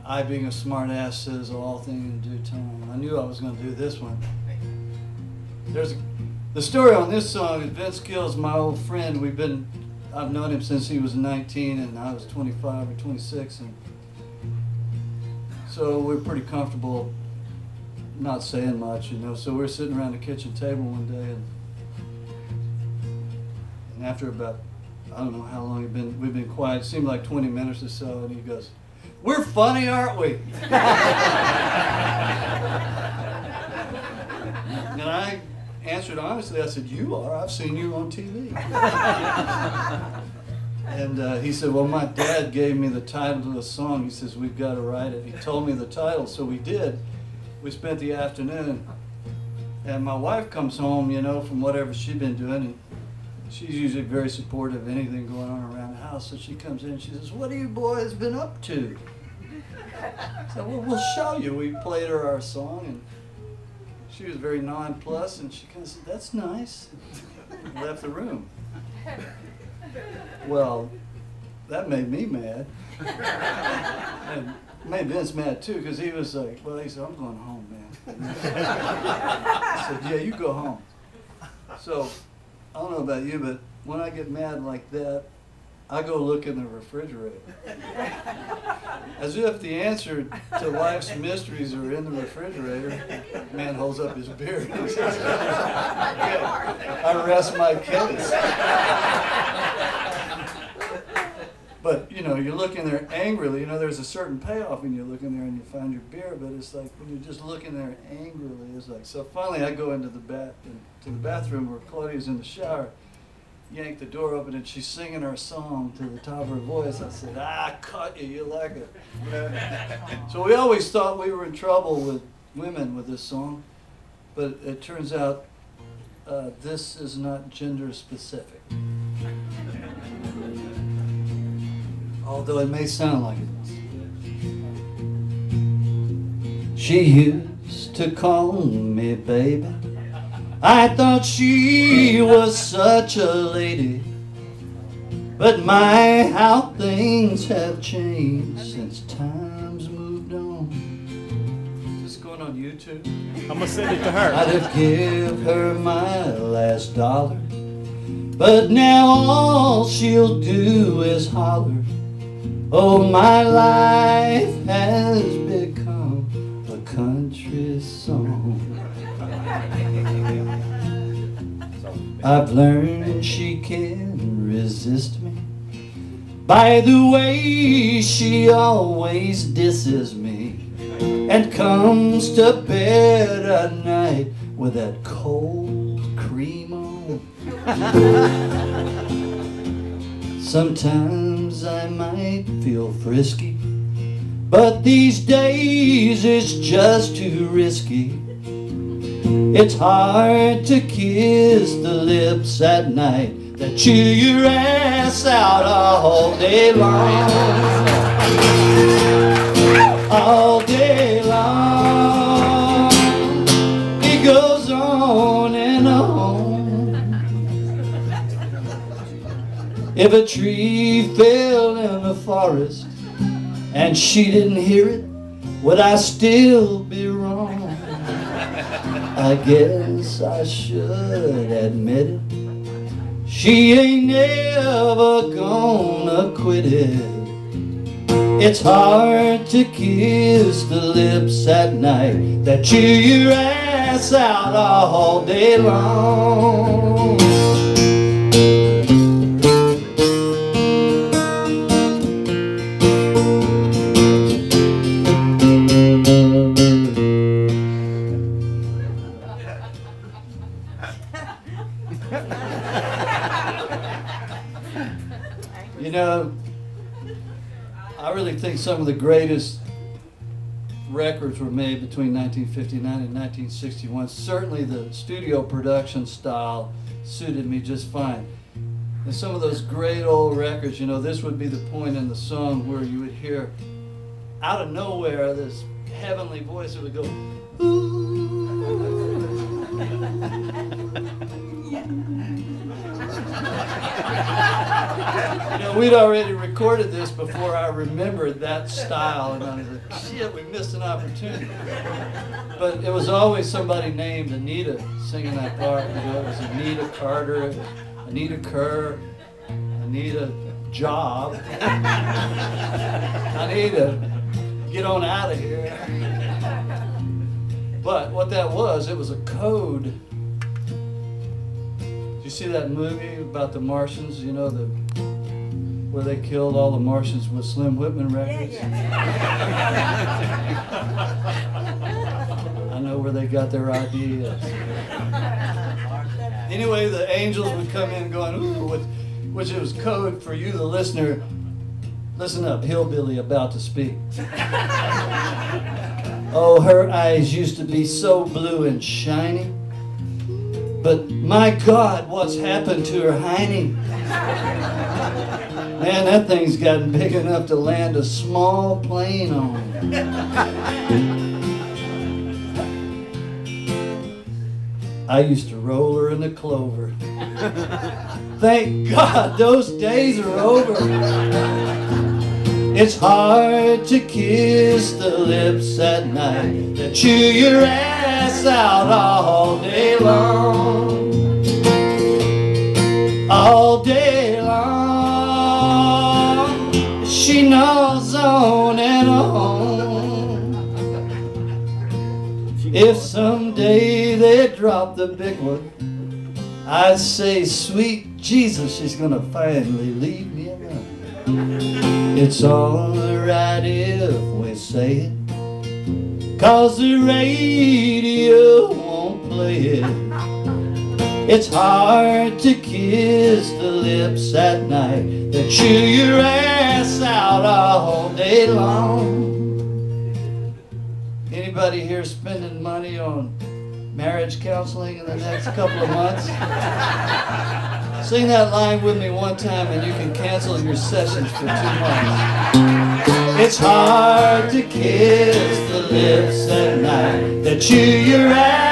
I being a smart ass, says all things in due time. I knew I was going to do this one. The story on this song is Vince Gill's my old friend. I've known him since he was 19 and I was 25 or 26, and so we're pretty comfortable not saying much, you know. So we're sitting around the kitchen table one day, and after about, I don't know how long we've been quiet. It seemed like 20 minutes or so, and he goes, "We're funny, aren't we?" And I answered honestly. I said, "You are. I've seen you on TV." And he said, "Well, my dad gave me the title to the song. He says, we've got to write it." He told me the title, so we did. We spent the afternoon, and my wife comes home, you know, from whatever she'd been doing, and she's usually very supportive of anything going on around the house. So she comes in and she says, "What have you boys been up to?" I said, "Well, we'll show you." We played her our song, and she was very nonplussed, and she kind of said, "That's nice," and left the room. Well, that made me mad, and made Vince mad too, because he was like, well, he said, "I'm going home, man." I said, "Yeah, you go home." So, I don't know about you, but when I get mad like that, I go look in the refrigerator. As if the answer to life's mysteries are in the refrigerator. Man holds up his beer and says, "Okay, I rest my case." But, you know, you look in there angrily. You know, there's a certain payoff when you look in there and you find your beer, but it's like when you just look in there angrily, it's like, so finally I go into the bathroom where Claudia's in the shower, yank the door open, and she's singing her song to the top of her voice. I said, "I caught you, you like it." So we always thought we were in trouble with women with this song, but it turns out this is not gender specific. Although it may sound like it. She used to call me baby. I thought she was such a lady. But my, how things have changed since times moved on. Is this going on YouTube? I'm gonna send it to her. I'd have give her my last dollar, but now all she'll do is holler. Oh, my life has become a country song. I've learned she can resist me by the way she always disses me and comes to bed at night with that cold cream on. Sometimes I might feel frisky, but these days it's just too risky. It's hard to kiss the lips at night that chew your ass out all day long. All day long. It goes on and on. If a tree fell in the forest and she didn't hear it, would I still be wrong? I guess I should admit it. She ain't never gonna quit it. It's hard to kiss the lips at night that chew your ass out all day long. You know, I really think some of the greatest records were made between 1959 and 1961. Certainly the studio production style suited me just fine. And some of those great old records, you know, this would be the point in the song where you would hear out of nowhere this heavenly voice that would go, ooh. You know, we'd already recorded this before I remembered that style, and I was like, shit, we missed an opportunity. But it was always somebody named Anita singing that part. You know, it was Anita Carter, Anita Kerr, Anita Job. Anita, get on out of here. But what that was, it was a code. Did you see that movie about the Martians, you know, where they killed all the Martians with Slim Whitman records? Yeah. I know where they got their ideas. Anyway, the angels would come in going, ooh, which it was code for you, the listener. Listen up, hillbilly about to speak. Oh, her eyes used to be so blue and shiny. But my God, what's happened to her hiney? Man, that thing's gotten big enough to land a small plane on. I used to roll her in the clover. Thank God those days are over. It's hard to kiss the lips at night that chew your ass out all day long. All day long. She knows on and on. If someday they drop the big one, I say, sweet Jesus, she's gonna finally leave me alone. It's alright if we say it, 'cause the radio won't play it. It's hard to kiss the lips at night that chew your ass out all day long. Anybody here spending money on marriage counseling in the next couple of months? Sing that line with me one time and you can cancel your sessions for 2 months. It's hard to kiss the lips at night that chew your ass